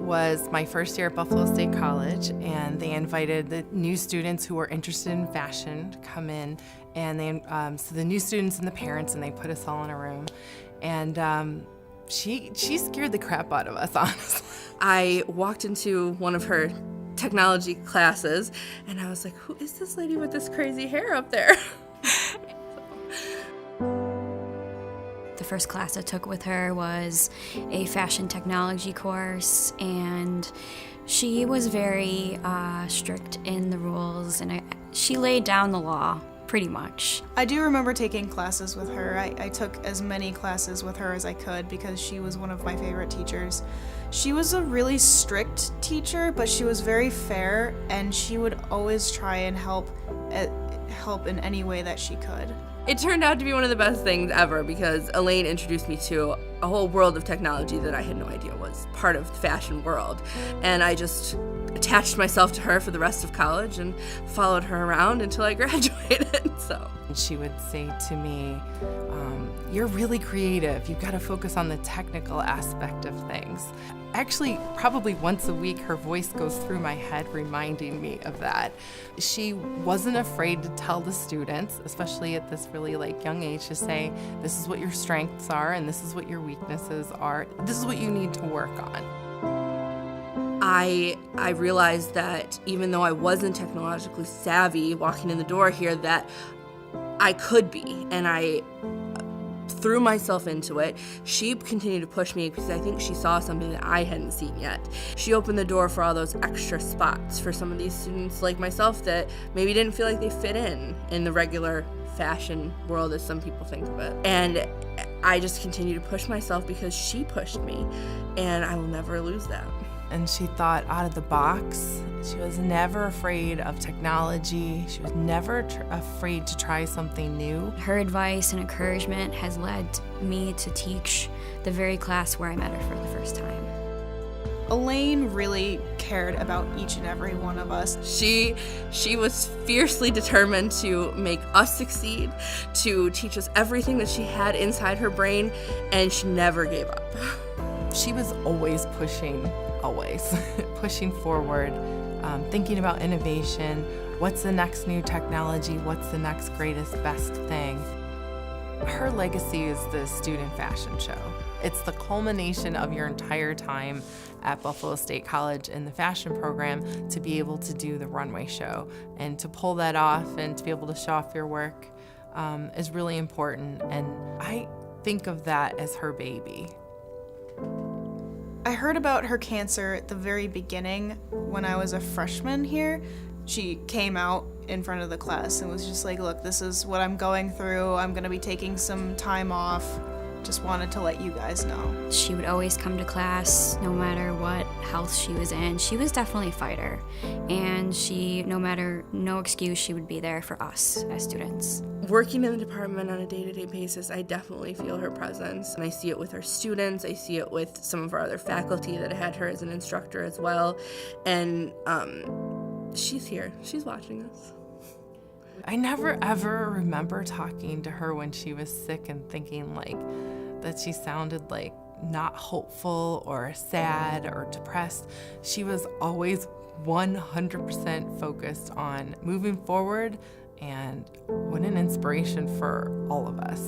was my first year at Buffalo State College, and they invited the new students who were interested in fashion to come in, and so the new students and the parents, and they put us all in a room, and she scared the crap out of us, honestly. I walked into one of her technology classes, and I was like, who is this lady with this crazy hair up there? The first class I took with her was a fashion technology course, and she was very strict in the rules, and she laid down the law pretty much. I do remember taking classes with her. I took as many classes with her as I could because she was one of my favorite teachers. She was a really strict teacher, but she was very fair, and she would always try and help in any way that she could. It turned out to be one of the best things ever because Elaine introduced me to a whole world of technology that I had no idea was part of the fashion world. And I just attached myself to her for the rest of college and followed her around until I graduated. So she would say to me, you're really creative. You've got to focus on the technical aspect of things. Actually, probably once a week, her voice goes through my head reminding me of that. She wasn't afraid to tell the students, especially at this really young age, to say, this is what your strengths are and this is what your weaknesses are. This is what you need to work on. I realized that even though I wasn't technologically savvy walking in the door here, that I could be, and I threw myself into it. She continued to push me because I think she saw something that I hadn't seen yet. She opened the door for all those extra spots for some of these students like myself that maybe didn't feel like they fit in the regular fashion world as some people think of it. And I just continued to push myself because she pushed me, and I will never lose that. And she thought out of the box. She was never afraid of technology. She was never afraid to try something new. Her advice and encouragement has led me to teach the very class where I met her for the first time. Elaine really cared about each and every one of us. She was fiercely determined to make us succeed, to teach us everything that she had inside her brain, and she never gave up. She was always pushing forward, thinking about innovation. What's the next new technology? What's the next greatest, best thing? Her legacy is the student fashion show. It's the culmination of your entire time at Buffalo State College in the fashion program to be able to do the Runway show. And to pull that off and to be able to show off your work is really important. And I think of that as her baby. I heard about her cancer at the very beginning when I was a freshman here. She came out in front of the class and was just like, look, this is what I'm going through. I'm going to be taking some time off. Just wanted to let you guys know. She would always come to class no matter what health she was in. She was definitely a fighter, and no excuse, she would be there for us as students. Working in the department on a day-to-day basis, I definitely feel her presence, and I see it with her students. I see it with some of our other faculty that had her as an instructor as well, and she's here. She's watching us. I never ever remember talking to her when she was sick and thinking that she sounded not hopeful or sad or depressed. She was always 100% focused on moving forward, and what an inspiration for all of us.